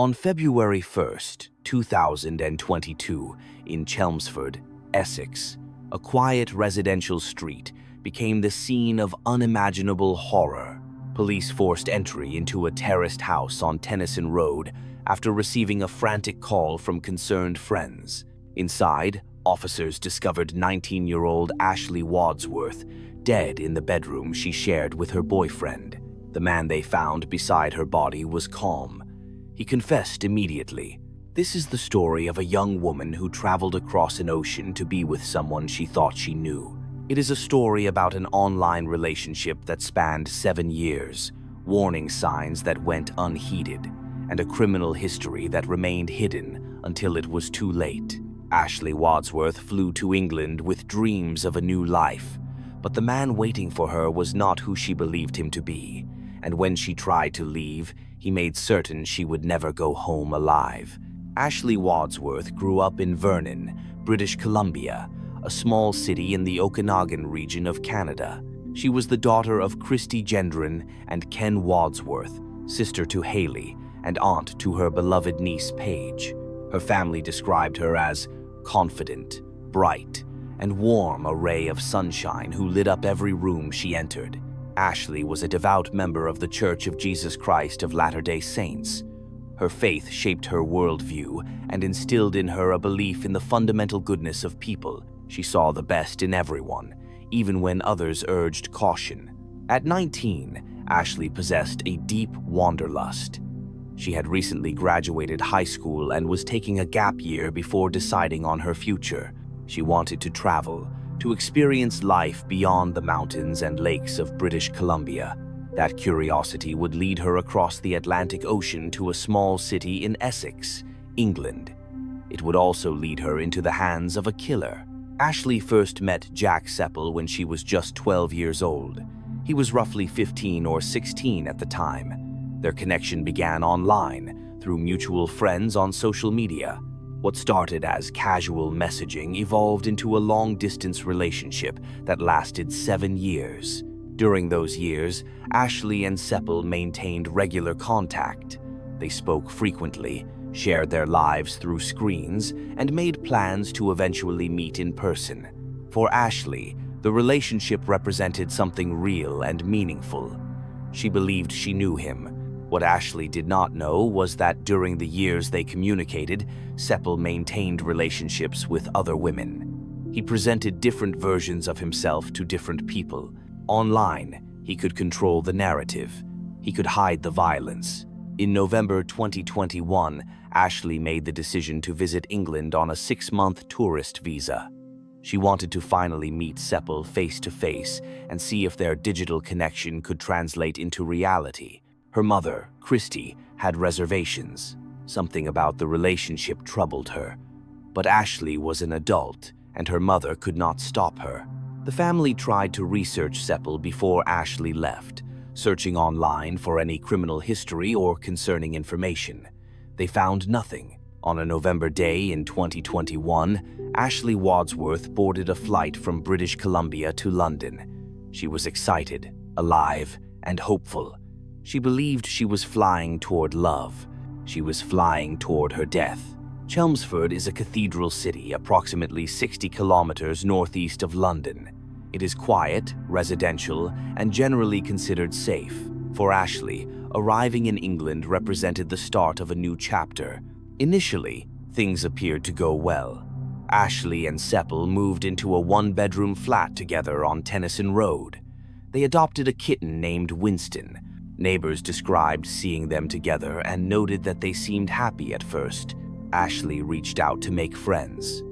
On February 1st, 2022, in Chelmsford, Essex, a quiet residential street became the scene of unimaginable horror. Police forced entry into a terraced house on Tennyson Road after receiving a frantic call from concerned friends. Inside, officers discovered 19-year-old Ashley Wadsworth dead in the bedroom she shared with her boyfriend. The man they found beside her body was calm. He confessed immediately. This is the story of a young woman who traveled across an ocean to be with someone she thought she knew. It is a story about an online relationship that spanned 7 years, warning signs that went unheeded, and a criminal history that remained hidden until it was too late. Ashley Wadsworth flew to England with dreams of a new life, but the man waiting for her was not who she believed him to be, and when she tried to leave, he made certain she would never go home alive. Ashley Wadsworth grew up in Vernon, British Columbia, a small city in the Okanagan region of Canada. She was the daughter of Christy Gendron and Ken Wadsworth, sister to Haley, and aunt to her beloved niece Paige. Her family described her as confident, bright, and warm, a ray of sunshine who lit up every room she entered. Ashley was a devout member of the Church of Jesus Christ of Latter-day Saints. Her faith shaped her worldview and instilled in her a belief in the fundamental goodness of people. She saw the best in everyone, even when others urged caution. At 19, Ashley possessed a deep wanderlust. She had recently graduated high school and was taking a gap year before deciding on her future. She wanted to travel, to experience life beyond the mountains and lakes of British Columbia. That curiosity would lead her across the Atlantic Ocean to a small city in Essex, England. It would also lead her into the hands of a killer. Ashley first met Jack Sepple when she was just 12 years old. He was roughly 15 or 16 at the time. Their connection began online, through mutual friends on social media. What started as casual messaging evolved into a long-distance relationship that lasted 7 years. During those years, Ashley and Sepple maintained regular contact. They spoke frequently, shared their lives through screens, and made plans to eventually meet in person. For Ashley, the relationship represented something real and meaningful. She believed she knew him. What Ashley did not know was that during the years they communicated, Sepple maintained relationships with other women. He presented different versions of himself to different people. Online, he could control the narrative. He could hide the violence. In November 2021, Ashley made the decision to visit England on a 6-month tourist visa. She wanted to finally meet Sepple face-to-face and see if their digital connection could translate into reality. Her mother, Christy, had reservations. Something about the relationship troubled her. But Ashley was an adult, and her mother could not stop her. The family tried to research Sepple before Ashley left, searching online for any criminal history or concerning information. They found nothing. On a November day in 2021, Ashley Wadsworth boarded a flight from British Columbia to London. She was excited, alive, and hopeful. She believed she was flying toward love. She was flying toward her death. Chelmsford is a cathedral city approximately 60 kilometers northeast of London. It is quiet, residential, and generally considered safe. For Ashley, arriving in England represented the start of a new chapter. Initially, things appeared to go well. Ashley and Sepple moved into a 1-bedroom flat together on Tennyson Road. They adopted a kitten named Winston. Neighbors described seeing them together and noted that they seemed happy at first. Ashley reached out to make friends.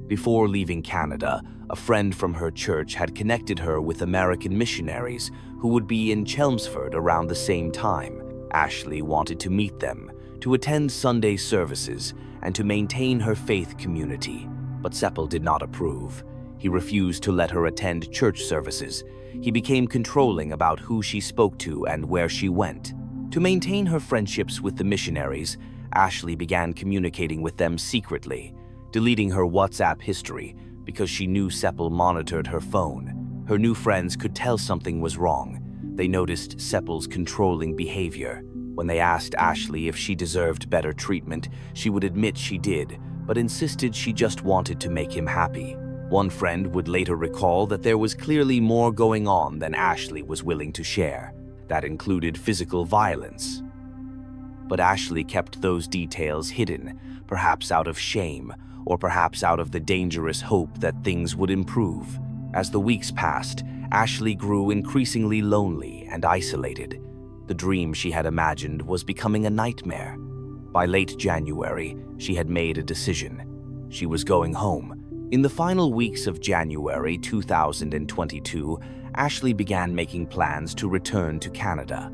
Before leaving Canada, a friend from her church had connected her with American missionaries who would be in Chelmsford around the same time. Ashley wanted to meet them, to attend Sunday services, and to maintain her faith community. But Sepple did not approve. He refused to let her attend church services. He became controlling about who she spoke to and where she went. To maintain her friendships with the missionaries, Ashley began communicating with them secretly, deleting her WhatsApp history because she knew Sepple monitored her phone. Her new friends could tell something was wrong. They noticed Sepple's controlling behavior. When they asked Ashley if she deserved better treatment, she would admit she did, but insisted she just wanted to make him happy. One friend would later recall that there was clearly more going on than Ashley was willing to share. That included physical violence. But Ashley kept those details hidden, perhaps out of shame, or perhaps out of the dangerous hope that things would improve. As the weeks passed, Ashley grew increasingly lonely and isolated. The dream she had imagined was becoming a nightmare. By late January, she had made a decision. She was going home. In the final weeks of January 2022, Ashley began making plans to return to Canada.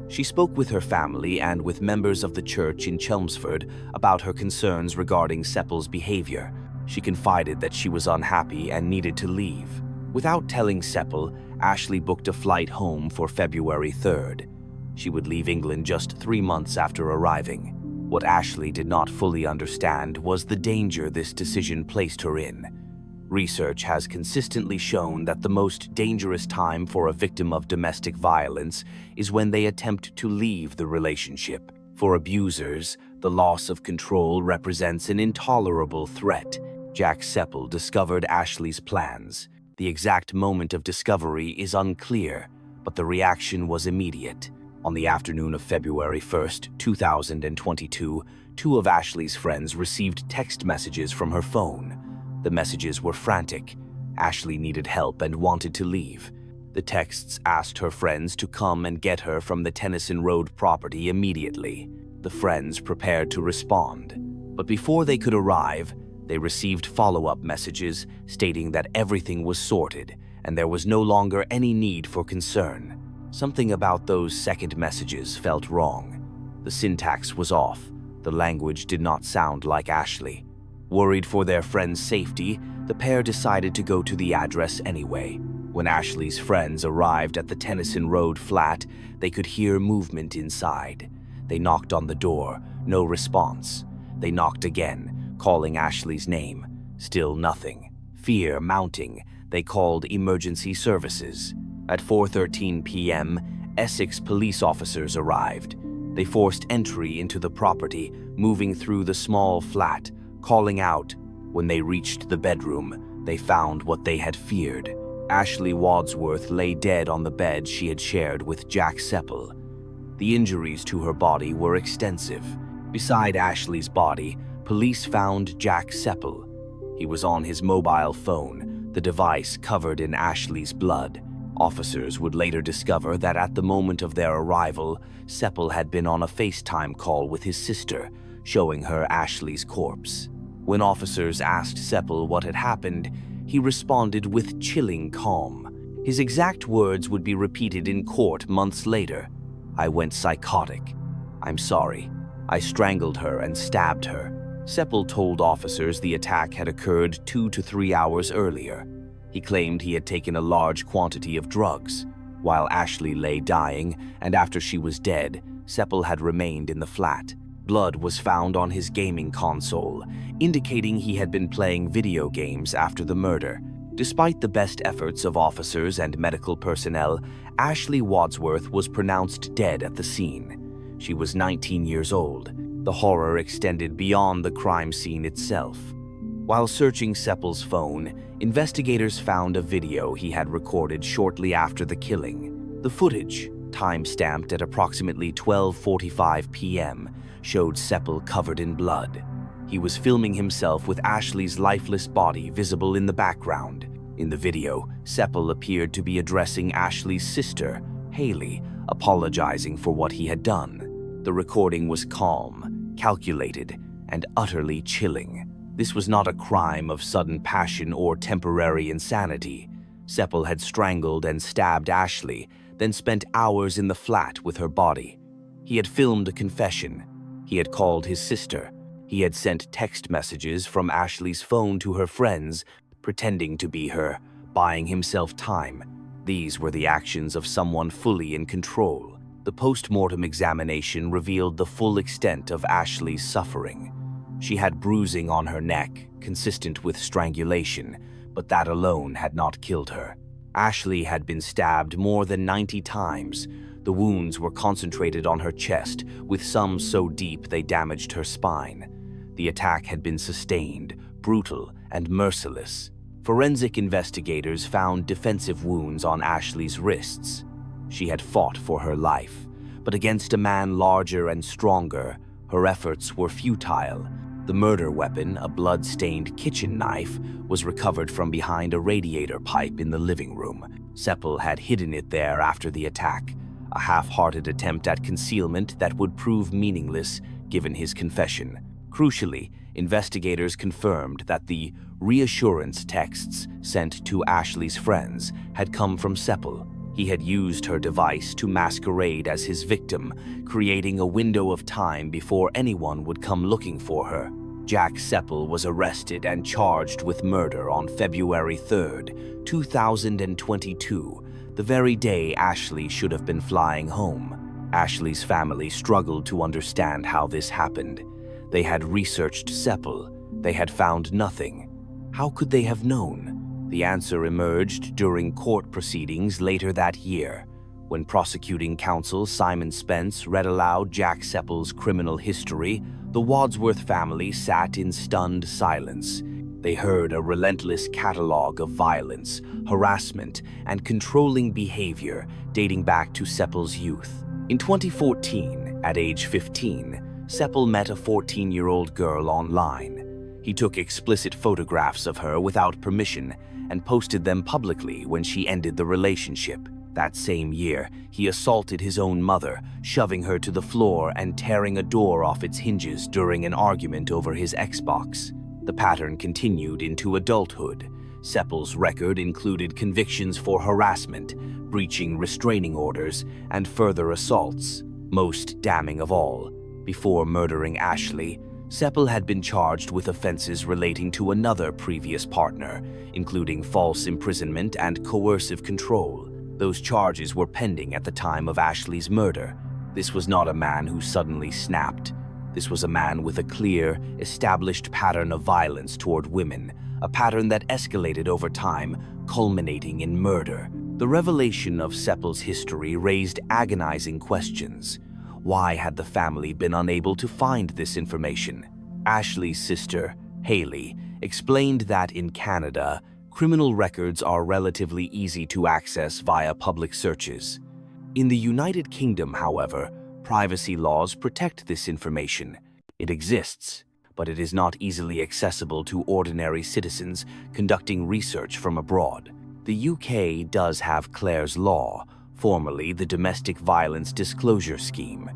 She spoke with her family and with members of the church in Chelmsford about her concerns regarding Sepple's behavior. She confided that she was unhappy and needed to leave. Without telling Sepple, Ashley booked a flight home for February 3rd. She would leave England just 3 months after arriving. What Ashley did not fully understand was the danger this decision placed her in. Research has consistently shown that the most dangerous time for a victim of domestic violence is when they attempt to leave the relationship. For abusers, the loss of control represents an intolerable threat. Jack Sepple discovered Ashley's plans. The exact moment of discovery is unclear, but the reaction was immediate. On the afternoon of February 1st, 2022, 2 of Ashley's friends received text messages from her phone. The messages were frantic. Ashley needed help and wanted to leave. The texts asked her friends to come and get her from the Tennyson Road property immediately. The friends prepared to respond. But before they could arrive, they received follow-up messages stating that everything was sorted and there was no longer any need for concern. Something about those second messages felt wrong. The syntax was off. The language did not sound like Ashley. Worried for their friend's safety, the pair decided to go to the address anyway. When Ashley's friends arrived at the Tennyson Road flat, they could hear movement inside. They knocked on the door, no response. They knocked again, calling Ashley's name. Still nothing. Fear mounting, they called emergency services. At 4:13 p.m., Essex police officers arrived. They forced entry into the property, moving through the small flat, calling out. When they reached the bedroom, they found what they had feared. Ashley Wadsworth lay dead on the bed she had shared with Jack Sepple. The injuries to her body were extensive. Beside Ashley's body, police found Jack Sepple. He was on his mobile phone, the device covered in Ashley's blood. Officers would later discover that at the moment of their arrival, Sepple had been on a FaceTime call with his sister, showing her Ashley's corpse. When officers asked Sepple what had happened, he responded with chilling calm. His exact words would be repeated in court months later. "I went psychotic. I'm sorry. I strangled her and stabbed her." Sepple told officers the attack had occurred 2 to 3 hours earlier. He claimed he had taken a large quantity of drugs. While Ashley lay dying, and after she was dead, Sepple had remained in the flat. Blood was found on his gaming console, indicating he had been playing video games after the murder. Despite the best efforts of officers and medical personnel, Ashley Wadsworth was pronounced dead at the scene. She was 19 years old. The horror extended beyond the crime scene itself. While searching Sepple's phone, investigators found a video he had recorded shortly after the killing. The footage, time-stamped at approximately 12:45 p.m., showed Sepple covered in blood. He was filming himself with Ashley's lifeless body visible in the background. In the video, Sepple appeared to be addressing Ashley's sister, Haley, apologizing for what he had done. The recording was calm, calculated, and utterly chilling. This was not a crime of sudden passion or temporary insanity. Sepple had strangled and stabbed Ashley, then spent hours in the flat with her body. He had filmed a confession. He had called his sister. He had sent text messages from Ashley's phone to her friends, pretending to be her, buying himself time. These were the actions of someone fully in control. The post-mortem examination revealed the full extent of Ashley's suffering. She had bruising on her neck, consistent with strangulation, but that alone had not killed her. Ashley had been stabbed more than 90 times. The wounds were concentrated on her chest, with some so deep they damaged her spine. The attack had been sustained, brutal, and merciless. Forensic investigators found defensive wounds on Ashley's wrists. She had fought for her life, but against a man larger and stronger, her efforts were futile. The murder weapon, a blood-stained kitchen knife, was recovered from behind a radiator pipe in the living room. Sepple had hidden it there after the attack, a half-hearted attempt at concealment that would prove meaningless given his confession. Crucially, investigators confirmed that the reassurance texts sent to Ashley's friends had come from Sepple. He had used her device to masquerade as his victim, creating a window of time before anyone would come looking for her. Jack Sepple was arrested and charged with murder on February 3rd, 2022, the very day Ashley should have been flying home. Ashley's family struggled to understand how this happened. They had researched Sepple. They had found nothing. How could they have known? The answer emerged during court proceedings later that year. When prosecuting counsel Simon Spence read aloud Jack Sepple's criminal history, the Wadsworth family sat in stunned silence. They heard a relentless catalog of violence, harassment, and controlling behavior dating back to Sepple's youth. In 2014, at age 15, Sepple met a 14-year-old girl online. He took explicit photographs of her without permission and posted them publicly when she ended the relationship. That same year, he assaulted his own mother, shoving her to the floor and tearing a door off its hinges during an argument over his Xbox. The pattern continued into adulthood. Sepple's record included convictions for harassment, breaching restraining orders, and further assaults. Most damning of all, before murdering Ashley, Sepple had been charged with offenses relating to another previous partner, including false imprisonment and coercive control. Those charges were pending at the time of Ashley's murder. This was not a man who suddenly snapped. This was a man with a clear, established pattern of violence toward women, a pattern that escalated over time, culminating in murder. The revelation of Sepple's history raised agonizing questions. Why had the family been unable to find this information? Ashley's sister, Haley, explained that in Canada, criminal records are relatively easy to access via public searches. In the United Kingdom, however, privacy laws protect this information. It exists, but it is not easily accessible to ordinary citizens conducting research from abroad. The UK does have Clare's Law, formerly the Domestic Violence Disclosure Scheme.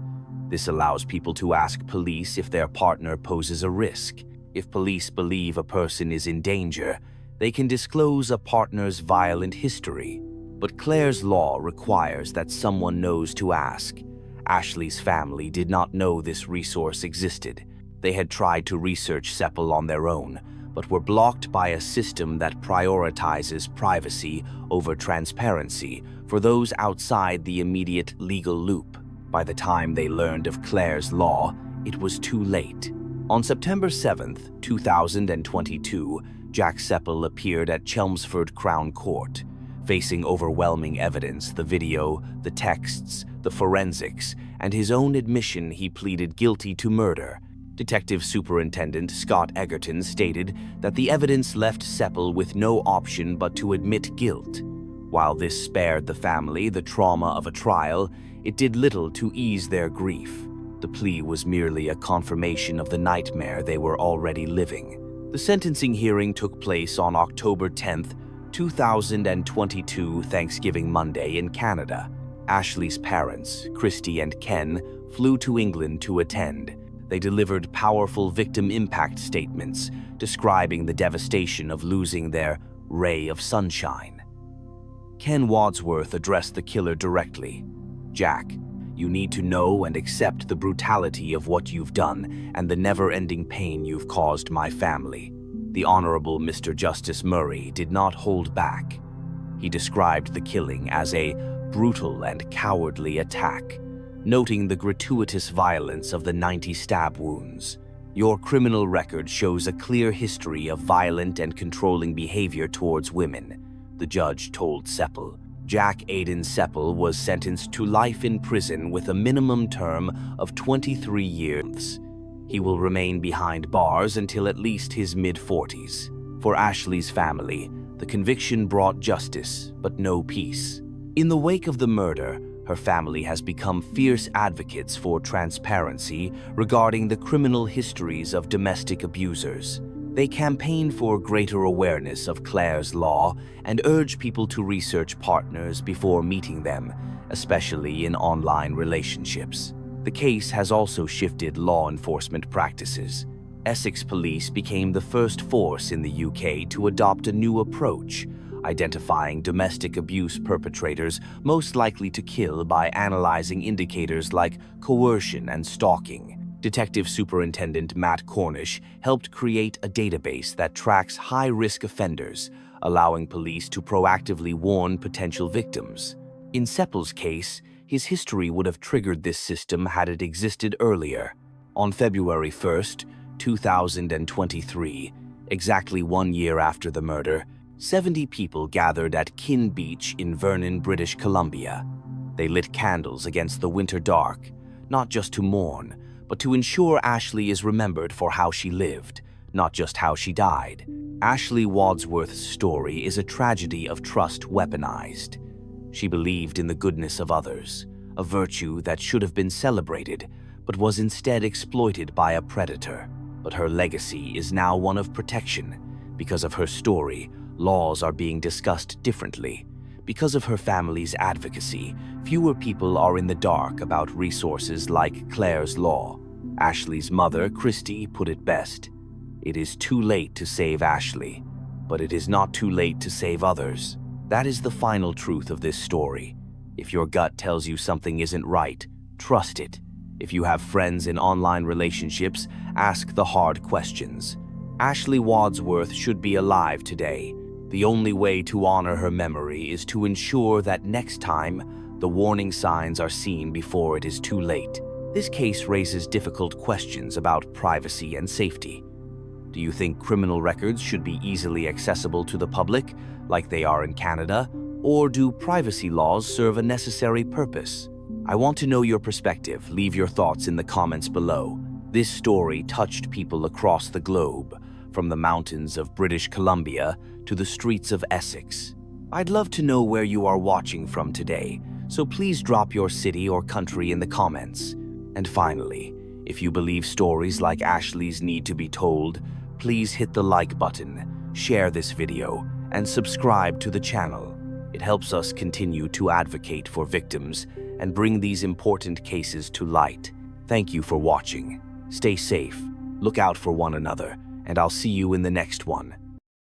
This allows people to ask police if their partner poses a risk. If police believe a person is in danger, they can disclose a partner's violent history. But Clare's Law requires that someone knows to ask. Ashley's family did not know this resource existed. They had tried to research Sepple on their own, but were blocked by a system that prioritizes privacy over transparency for those outside the immediate legal loop. By the time they learned of Clare's Law, it was too late. On September 7th, 2022, Jack Sepple appeared at Chelmsford Crown Court. Facing overwhelming evidence, the video, the texts, the forensics, and his own admission, he pleaded guilty to murder. Detective Superintendent Scott Egerton stated that the evidence left Sepple with no option but to admit guilt. While this spared the family the trauma of a trial, it did little to ease their grief. The plea was merely a confirmation of the nightmare they were already living. The sentencing hearing took place on October 10th, 2022, Thanksgiving Monday in Canada. Ashley's parents, Christy and Ken, flew to England to attend. They delivered powerful victim impact statements describing the devastation of losing their ray of sunshine. Ken Wadsworth addressed the killer directly. "Jack, you need to know and accept the brutality of what you've done and the never-ending pain you've caused my family." The Honorable Mr. Justice Murray did not hold back. He described the killing as a brutal and cowardly attack, noting the gratuitous violence of the 90 stab wounds. "Your criminal record shows a clear history of violent and controlling behavior towards women," the judge told Sepple. Jack Sepple was sentenced to life in prison with a minimum term of 23 years. He will remain behind bars until at least his mid-40s. For Ashley's family, the conviction brought justice, but no peace. In the wake of the murder, her family has become fierce advocates for transparency regarding the criminal histories of domestic abusers. They campaign for greater awareness of Clare's law and urge people to research partners before meeting them, especially in online relationships. The case has also shifted law enforcement practices. Essex Police became the first force in the UK to adopt a new approach, identifying domestic abuse perpetrators most likely to kill by analyzing indicators like coercion and stalking. Detective Superintendent Matt Cornish helped create a database that tracks high-risk offenders, allowing police to proactively warn potential victims. In Sepple's case, his history would have triggered this system had it existed earlier. On February 1st, 2023, exactly 1 year after the murder, 70 people gathered at Kin Beach in Vernon, British Columbia. They lit candles against the winter dark, not just to mourn, but to ensure Ashley is remembered for how she lived, not just how she died. Ashley Wadsworth's story is a tragedy of trust weaponized. She believed in the goodness of others, a virtue that should have been celebrated, but was instead exploited by a predator. But her legacy is now one of protection. Because of her story, laws are being discussed differently. Because of her family's advocacy, fewer people are in the dark about resources like Clare's law. Ashley's mother, Christy, put it best. It is too late to save Ashley, but it is not too late to save others. That is the final truth of this story. If your gut tells you something isn't right, trust it. If you have friends in online relationships, ask the hard questions. Ashley Wadsworth should be alive today. The only way to honor her memory is to ensure that next time, the warning signs are seen before it is too late. This case raises difficult questions about privacy and safety. Do you think criminal records should be easily accessible to the public, like they are in Canada, or do privacy laws serve a necessary purpose? I want to know your perspective. Leave your thoughts in the comments below. This story touched people across the globe, from the mountains of British Columbia to the streets of Essex. I'd love to know where you are watching from today, so please drop your city or country in the comments. And finally, if you believe stories like Ashley's need to be told, please hit the like button, share this video, and subscribe to the channel. It helps us continue to advocate for victims and bring these important cases to light. Thank you for watching. Stay safe, look out for one another, and I'll see you in the next one.